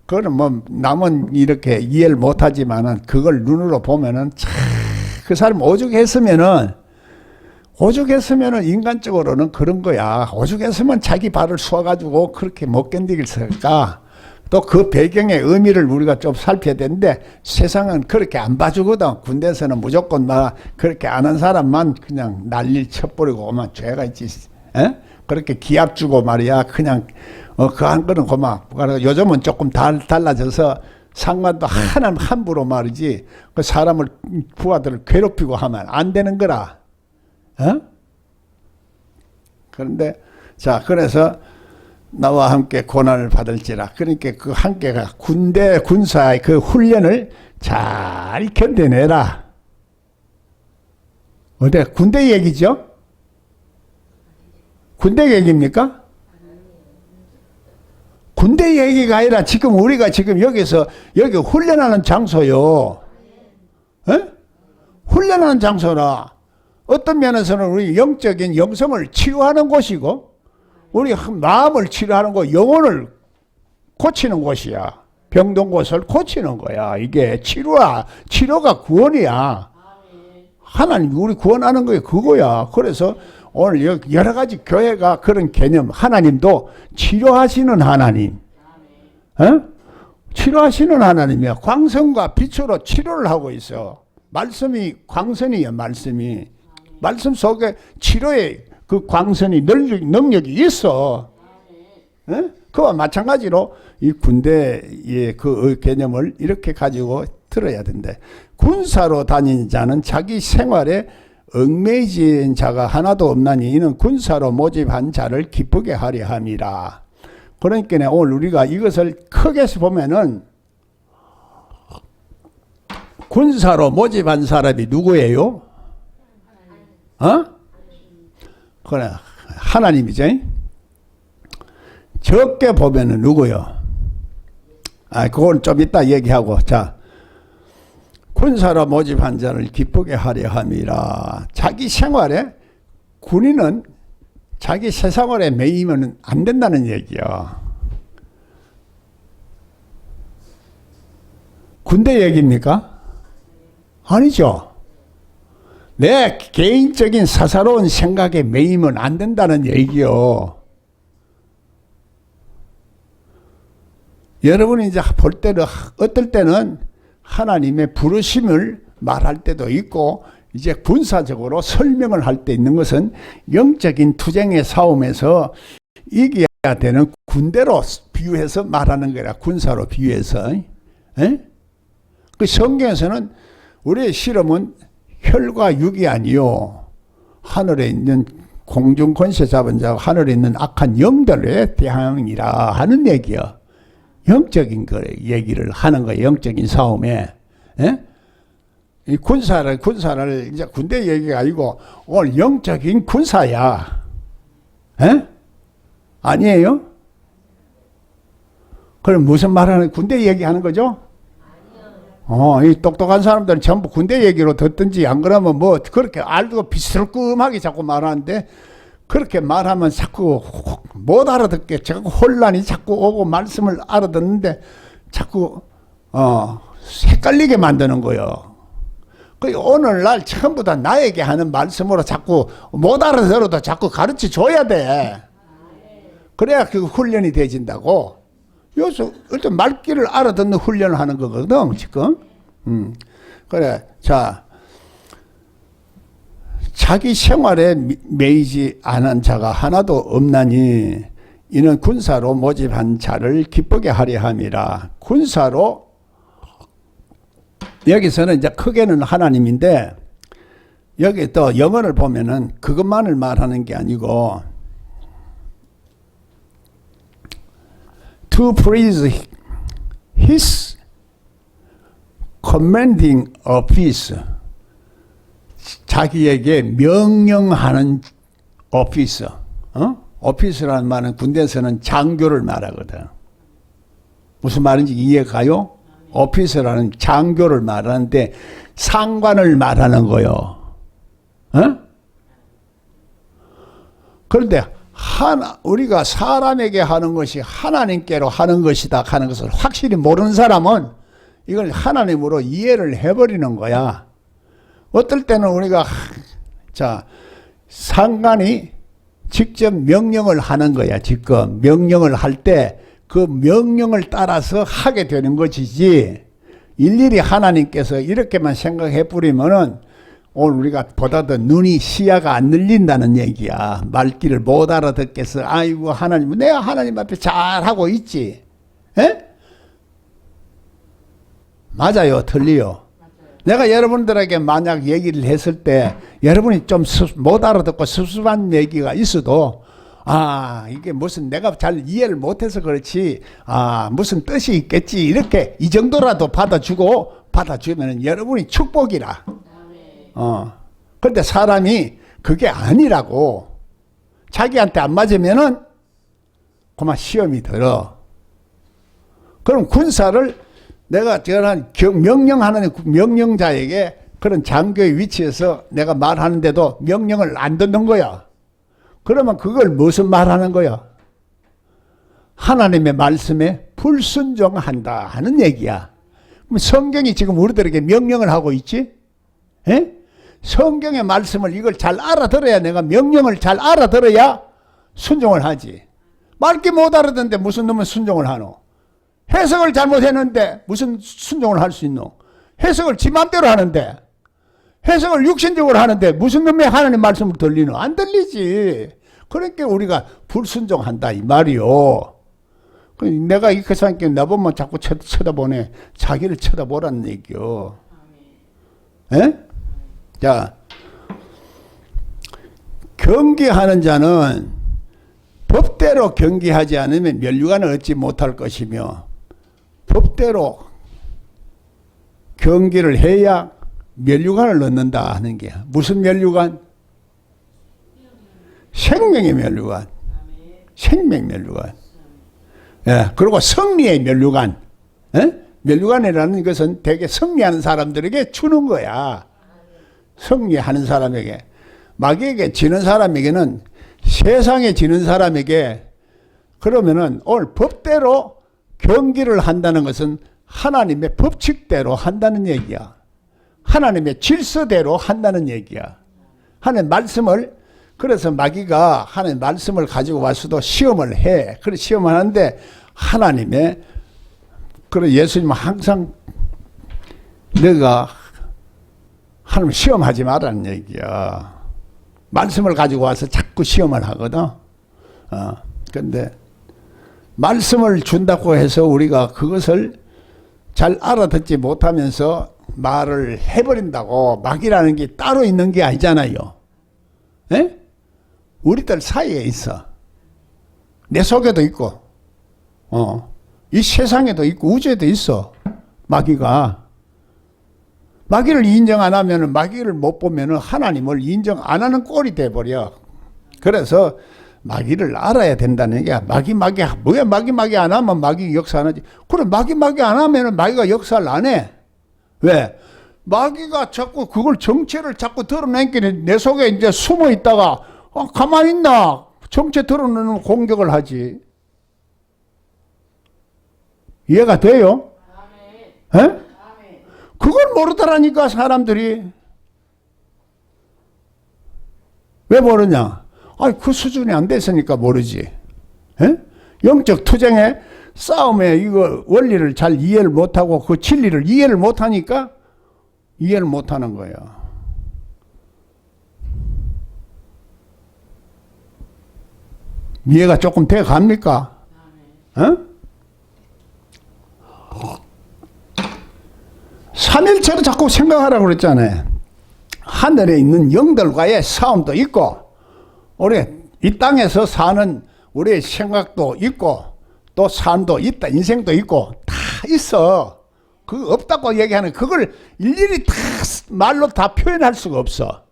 그거는 뭐 남은 이렇게 이해를 못하지만은 그걸 눈으로 보면은 참 그 사람 오죽했으면은 인간적으로는 그런 거야. 오죽했으면 자기 발을 쏘아가지고 그렇게 못 견디겠을까. 또 그 배경의 의미를 우리가 좀 살펴야 되는데, 세상은 그렇게 안 봐주거든. 군대에서는 무조건 막 그렇게 아는 사람만 그냥 난리를 쳐버리고 오면 죄가 있지. 에? 그렇게 기합 주고 말이야. 그냥 그 한 거는 고마. 요즘은 조금 달라져서 상관도 함부로 말이지. 그 사람을 부하들을 괴롭히고 하면 안 되는 거라. 어? 그런데 자, 그래서 나와 함께 고난을 받을지라. 그러니까 그 함께가 군사의 그 훈련을 잘 견뎌내라. 어때? 군대 얘기죠? 군대 얘기입니까? 군대 얘기가 아니라 지금 우리가 지금 여기 훈련하는 장소요. 에? 훈련하는 장소라. 어떤 면에서는 우리 영적인 영성을 치유하는 곳이고, 우리 마음을 치료하는 곳, 영혼을 고치는 곳이야. 병든 곳을 고치는 거야. 이게 치료가 구원이야. 하나님 우리 구원하는 게 그거야. 그래서 오늘 여러 가지 교회가 그런 개념, 하나님도 치료하시는 하나님, 치료하시는 하나님이야. 광선과 빛으로 치료를 하고 있어. 말씀이 광선이야. 말씀 속에 치료의 그 광선이 능력이 있어. 그와 마찬가지로 이 군대의 그 개념을 이렇게 가지고 들어야 된대. 군사로 다니는 자는 자기 생활에 얽매이진 자가 하나도 없나니 이는 군사로 모집한 자를 기쁘게 하려 함이라. 그러니까 오늘 우리가 이것을 크게 보면은 군사로 모집한 사람이 누구예요? 그래, 하나님이죠. 적게 보면은 누구요? 그건 좀 이따 얘기하고. 자, 군사로 모집한 자를 기쁘게 하려 함이라. 자기 생활에, 군인은 자기 세상에 매이면 안 된다는 얘기야. 군대 얘기입니까? 아니죠. 내 개인적인 사사로운 생각에 매이면 안 된다는 얘기요. 여러분이 이제 볼 때는, 어떨 때는 하나님의 부르심을 말할 때도 있고, 이제 군사적으로 설명을 할 때 있는 것은 영적인 투쟁의 싸움에서 이겨야 되는 군대로 비유해서 말하는 거라. 군사로 비유해서. 그 성경에서는 우리의 실험은 혈과 육이 아니요, 하늘에 있는 공중 권세 잡은 자와 하늘에 있는 악한 영들에 대항이라 하는 얘기야. 영적인 거 얘기를 하는 거예요. 영적인 싸움에. 이 군사를 이제 군대 얘기가 아니고 오늘 영적인 군사야. 아니에요? 그럼 무슨 말하는, 군대 얘기하는 거죠? 이 똑똑한 사람들은 전부 군대 얘기로 듣든지, 안 그러면 뭐 그렇게 알고 비스름끔하게 자꾸 말하는데, 그렇게 말하면 자꾸 못 알아듣게 자꾸 혼란이 자꾸 오고, 말씀을 알아듣는데 자꾸 헷갈리게 만드는 거예요. 그 오늘날 전부 다 나에게 하는 말씀으로 자꾸 못 알아들어도 자꾸 가르쳐 줘야 돼. 그래야 그 훈련이 되진다고. 여기서 일단 말귀를 알아듣는 훈련을 하는 거거든 지금. 그래. 자, 자기 생활에 매이지 않은 자가 하나도 없나니 이는 군사로 모집한 자를 기쁘게 하려 함이라. 군사로, 여기서는 이제 크게는 하나님인데, 여기 또 영어를 보면은 그것만을 말하는 게 아니고, to praise his commanding office, 자기에게 명령하는 오피스, 오피스라는 말은 군대에서는 장교를 말하거든. 무슨 말인지 이해가요? 오피스라는 장교를 말하는데 상관을 말하는 거요. 어? 그런데 우리가 사람에게 하는 것이 하나님께로 하는 것이다 하는 것을 확실히 모르는 사람은 이걸 하나님으로 이해를 해버리는 거야. 어떨 때는 우리가 상관이 직접 명령을 하는 거야. 직접 명령을 할 때 그 명령을 따라서 하게 되는 것이지, 일일이 하나님께서 이렇게만 생각해 뿌리면은 오늘 우리가 보다 더 시야가 안 늘린다는 얘기야. 말귀를 못 알아듣겠어. 아이고 하나님, 내가 하나님 앞에 잘하고 있지. 에? 맞아요, 틀리요? 내가 여러분들에게 만약 얘기를 했을 때 여러분이 좀 못 알아듣고 섭섭한 얘기가 있어도, 이게 무슨 내가 잘 이해를 못해서 그렇지, 무슨 뜻이 있겠지, 이렇게 이 정도라도 받아주면 여러분이 축복이라. 그런데 사람이 그게 아니라고, 자기한테 안 맞으면은 그만 시험이 들어. 그럼 군사를 내가 명령하는 명령자에게 그런 장교의 위치에서 내가 말하는데도 명령을 안 듣는 거야. 그러면 그걸 무슨 말하는 거야? 하나님의 말씀에 불순종한다 하는 얘기야. 그럼 성경이 지금 우리들에게 명령을 하고 있지? 에? 성경의 말씀을 이걸 잘 알아들어야, 내가 명령을 잘 알아들어야 순종을 하지. 말귀 못 알아듣는데 무슨 놈은 순종을 하노? 해석을 잘못했는데 무슨 순종을 할 수 있노? 해석을 지 맘대로 하는데, 해석을 육신적으로 하는데 무슨 놈의 하나님 말씀을 들리노? 안 들리지. 그러니까 우리가 불순종한다 이 말이요. 내가 이 사람께 나보면 자꾸 쳐다보네. 자기를 쳐다보라는 얘기요. 에? 자, 경계하는 자는 법대로 경계하지 않으면 면류관을 얻지 못할 것이며, 법대로 경계를 해야 면류관을 얻는다 하는 게, 무슨 면류관? 생명의 면류관. 생명 면류관. 예, 그리고 승리의 면류관. 예? 면류관이라는 것은 되게 승리하는 사람들에게 주는 거야. 승리하는 사람에게. 마귀에게 지는 사람에게는, 세상에 지는 사람에게, 그러면은 오늘 법대로 경기를 한다는 것은 하나님의 법칙대로 한다는 얘기야. 하나님의 질서대로 한다는 얘기야. 하나님 말씀을, 그래서 마귀가 하나님 말씀을 가지고 와서도 시험을 해. 그래 시험을 하는데, 하나님의, 그래 예수님은 항상 너가 하나님 시험하지 말라는 얘기야. 말씀을 가지고 와서 자꾸 시험을 하거든. 근데 말씀을 준다고 해서 우리가 그것을 잘 알아듣지 못하면서 말을 해버린다고, 마귀라는 게 따로 있는 게 아니잖아요. 에? 우리들 사이에 있어. 내 속에도 있고, 이 세상에도 있고, 우주에도 있어. 마귀가. 마귀를 인정 안 하면, 마귀를 못 보면 하나님을 인정 안 하는 꼴이 돼버려. 그래서 마귀를 알아야 된다는 얘기야. 마귀 뭐야? 마귀 안 하면 마귀 역사 안 하지. 그래, 마귀 안 하면 마귀가 역사를 안 해. 왜? 마귀가 자꾸 그걸 정체를 자꾸 드러내니까 내 속에 이제 숨어 있다가, 가만히 있나? 정체 드러내는 공격을 하지. 이해가 돼요? 에? 그걸 모르더라니까, 사람들이. 왜 모르냐? 그 수준이 안 됐으니까 모르지. 에? 영적 투쟁에, 싸움에 이거 원리를 잘 이해를 못하고 그 진리를 이해를 못하니까 이해를 못하는 거예요. 이해가 조금 돼 갑니까? 삼일체로 자꾸 생각하라고 그랬잖아요. 하늘에 있는 영들과의 싸움도 있고, 우리 이 땅에서 사는 우리의 생각도 있고, 또 삶도 있다, 인생도 있고, 다 있어. 그거 없다고 얘기하는, 그걸 일일이 다 말로 다 표현할 수가 없어.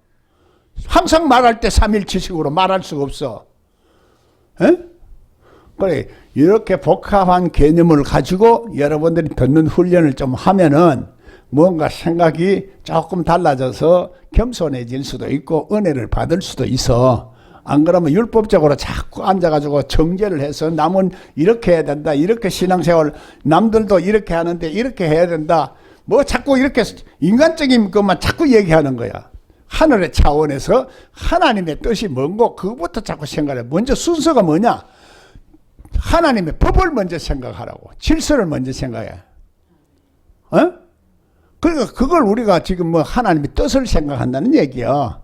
항상 말할 때 삼일치식으로 말할 수가 없어. 에? 그래, 이렇게 복잡한 개념을 가지고 여러분들이 듣는 훈련을 좀 하면은 뭔가 생각이 조금 달라져서 겸손해질 수도 있고 은혜를 받을 수도 있어. 안 그러면 율법적으로 자꾸 앉아가지고 정죄를 해서 남은 이렇게 해야 된다, 이렇게 신앙생활, 남들도 이렇게 하는데 이렇게 해야 된다, 뭐 자꾸 이렇게 인간적인 것만 자꾸 얘기하는 거야. 하늘의 차원에서 하나님의 뜻이 뭔고 그것부터 자꾸 생각해. 먼저 순서가 뭐냐? 하나님의 법을 먼저 생각하라고. 질서를 먼저 생각해. 어? 그러니까 그걸 우리가 지금 뭐 하나님의 뜻을 생각한다는 얘기야.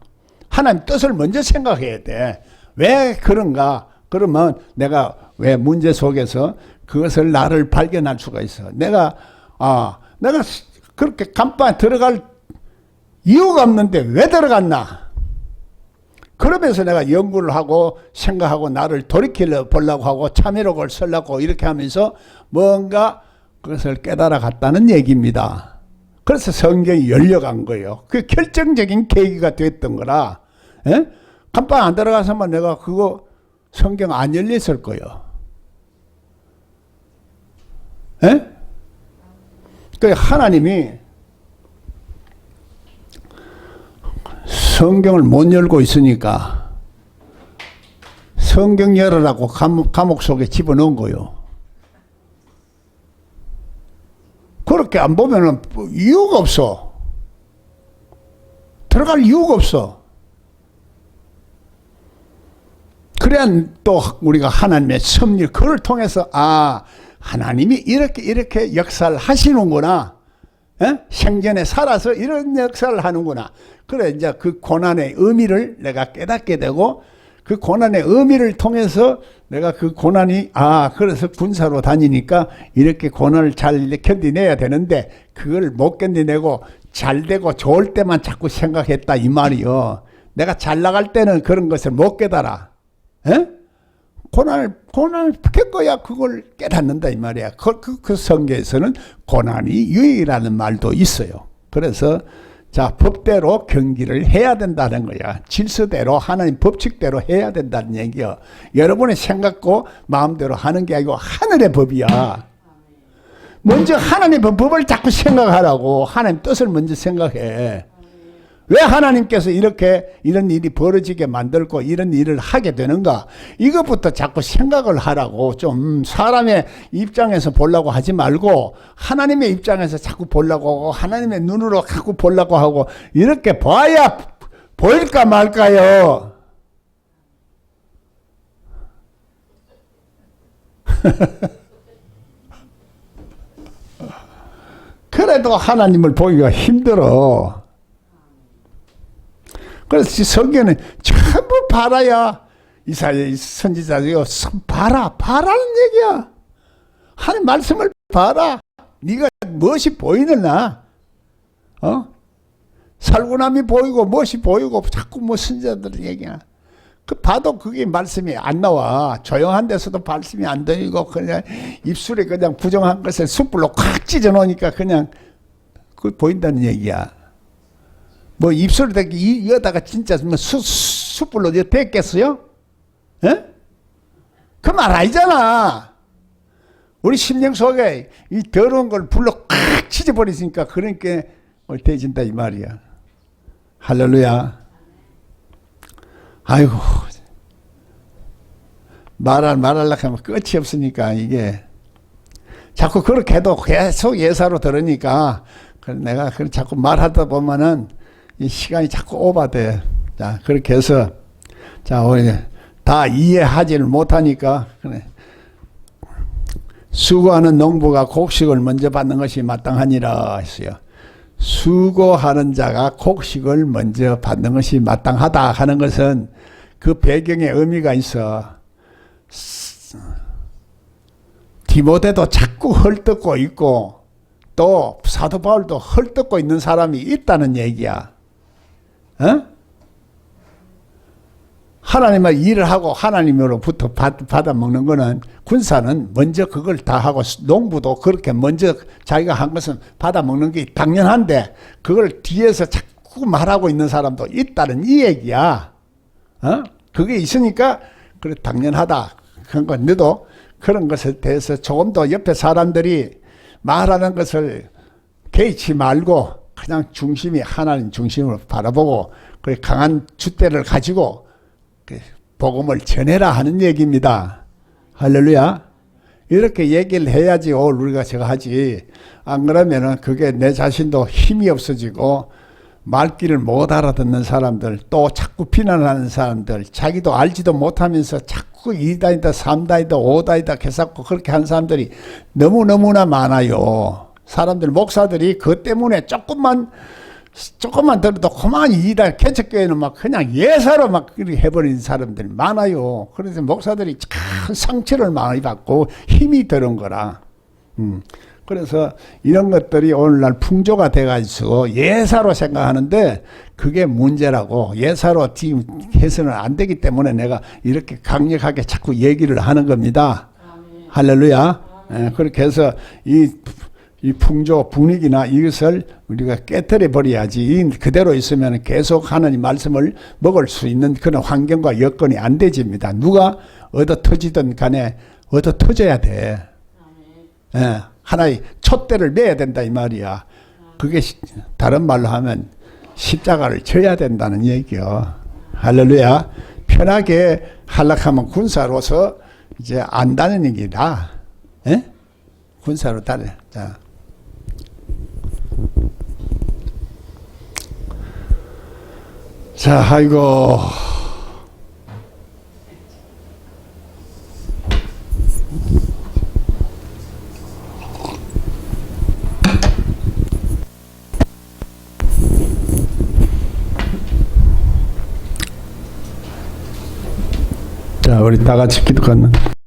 하나님 뜻을 먼저 생각해야 돼. 왜 그런가? 그러면 내가 왜 문제 속에서 그것을 나를 발견할 수가 있어. 내가 그렇게 감방에 들어갈 이유가 없는데 왜 들어갔나? 그러면서 내가 연구를 하고 생각하고 나를 돌이켜 보려고 하고 참회록을 쓰려고 이렇게 하면서 뭔가 그것을 깨달아 갔다는 얘기입니다. 그래서 성경이 열려간 거예요. 그 결정적인 계기가 됐던 거라. 예? 감방 안 들어가서만 내가 그거 성경 안 열렸을 거예요. 예? 그 하나님이 성경을 못 열고 있으니까 성경 열으라고 감옥 속에 집어넣은 거예요. 그렇게 안 보면은 이유가 없어. 들어갈 이유가 없어. 그래야 또 우리가 하나님의 섭리, 그걸 통해서 하나님이 이렇게 역사를 하시는구나. 에? 생전에 살아서 이런 역사를 하는구나. 그래 이제 그 고난의 의미를 내가 깨닫게 되고 그 고난의 의미를 통해서 내가 그 고난이 그래서 군사로 다니니까 이렇게 고난을 잘 견디내야 되는데 그걸 못 견디내고 잘 되고 좋을 때만 자꾸 생각했다 이 말이요. 내가 잘 나갈 때는 그런 것을 못 깨달아. 에? 고난을 겪어야 그걸 깨닫는다 이 말이야. 그 성경에서는 고난이 유익이라는 말도 있어요. 그래서 자, 법대로 경기를 해야 된다는 거야. 질서대로 하나님 법칙대로 해야 된다는 얘기야. 여러분의 생각고 마음대로 하는 게 아니고 하늘의 법이야. 먼저 하나님의 법을 자꾸 생각하라고. 하나님 뜻을 먼저 생각해. 왜 하나님께서 이런 일이 벌어지게 만들고 이런 일을 하게 되는가? 이것부터 자꾸 생각을 하라고. 좀 사람의 입장에서 보려고 하지 말고 하나님의 입장에서 자꾸 보려고 하고 하나님의 눈으로 자꾸 보려고 하고 이렇게 봐야 보일까 말까요? 그래도 하나님을 보기가 힘들어. 그래서 성경은 전부 봐라야. 이사야 선지자들이요, 봐라는 얘기야. 하나님 말씀을 봐라. 네가 무엇이 보이느냐? 살구남이 보이고 무엇이 보이고 자꾸 뭐 선지자들 얘기야. 그 봐도 그게 말씀이 안 나와. 조용한 데서도 말씀이 안 들리고 그냥 입술에 그냥 부정한 것을 숯불로 콱 찢어 놓으니까 그냥 그 보인다는 얘기야. 뭐 입술을 대기 이어다가 진짜 뭐 숯불로 댔겠어요? 예? 그 말 아니잖아. 우리 심령 속에 이 더러운 걸 불로 콱 찢어버리니까 그러니까 대진다 이 말이야. 할렐루야. 아이고, 말하려고 하면 끝이 없으니까 이게 자꾸 그렇게 해도 계속 예사로 들으니까 내가 자꾸 말하다 보면은 이 시간이 자꾸 오버돼. 자, 그렇게 해서 자, 우리 다 이해하지를 못하니까 그래. 수고하는 농부가 곡식을 먼저 받는 것이 마땅하니라 했어요. 수고하는 자가 곡식을 먼저 받는 것이 마땅하다 하는 것은 그 배경에 의미가 있어. 디모데도 자꾸 헐뜯고 있고 또 사도 바울도 헐뜯고 있는 사람이 있다는 얘기야. 하나님의 일을 하고 하나님으로부터 받아 먹는 거는 군사는 먼저 그걸 다 하고 농부도 그렇게 먼저 자기가 한 것은 받아 먹는 게 당연한데 그걸 뒤에서 자꾸 말하고 있는 사람도 있다는 이 얘기야. 그게 있으니까 그래 당연하다. 그런 거 너도 그런 것에 대해서 조금 더 옆에 사람들이 말하는 것을 개의치 말고 그냥 중심이 하나님 중심으로 바라보고 그 강한 줏대를 가지고 그 복음을 전해라 하는 얘기입니다. 할렐루야. 이렇게 얘기를 해야지 우리가 저거 하지. 안 그러면은 그게 내 자신도 힘이 없어지고 말귀를 못 알아듣는 사람들, 또 자꾸 비난하는 사람들, 자기도 알지도 못하면서 자꾸 2다이다 3다이다 5다이다 개사고 그렇게 하는 사람들이 너무너무나 많아요. 사람들, 목사들이 그것 때문에 조금만 들어도 그만 이다 개척교회는 막 그냥 예사로 막 그렇게 해버리는 사람들이 많아요. 그래서 목사들이 큰 상처를 많이 받고 힘이 들은 거라. 그래서 이런 것들이 오늘날 풍조가 돼가지고 예사로 생각하는데 그게 문제라고. 예사로 지금 해서는 안 되기 때문에 내가 이렇게 강력하게 자꾸 얘기를 하는 겁니다. 아멘. 할렐루야. 예, 그렇게 해서 이 풍조 분위기나 이것을 우리가 깨뜨려 버려야지. 그대로 있으면 계속 하나님 말씀을 먹을 수 있는 그런 환경과 여건이 안 되집니다. 누가 얻어 터지든 간에 얻어 터져야 돼. 예, 하나의 촛대를 매야 된다 이 말이야. 그게 다른 말로 하면 십자가를 져야 된다는 얘기요. 할렐루야. 편하게 하락하면 군사로서 이제 안 다니는 게 나. 예? 군사로 다녀. 자, 아이고. 자, 우리 다 같이 기도하는.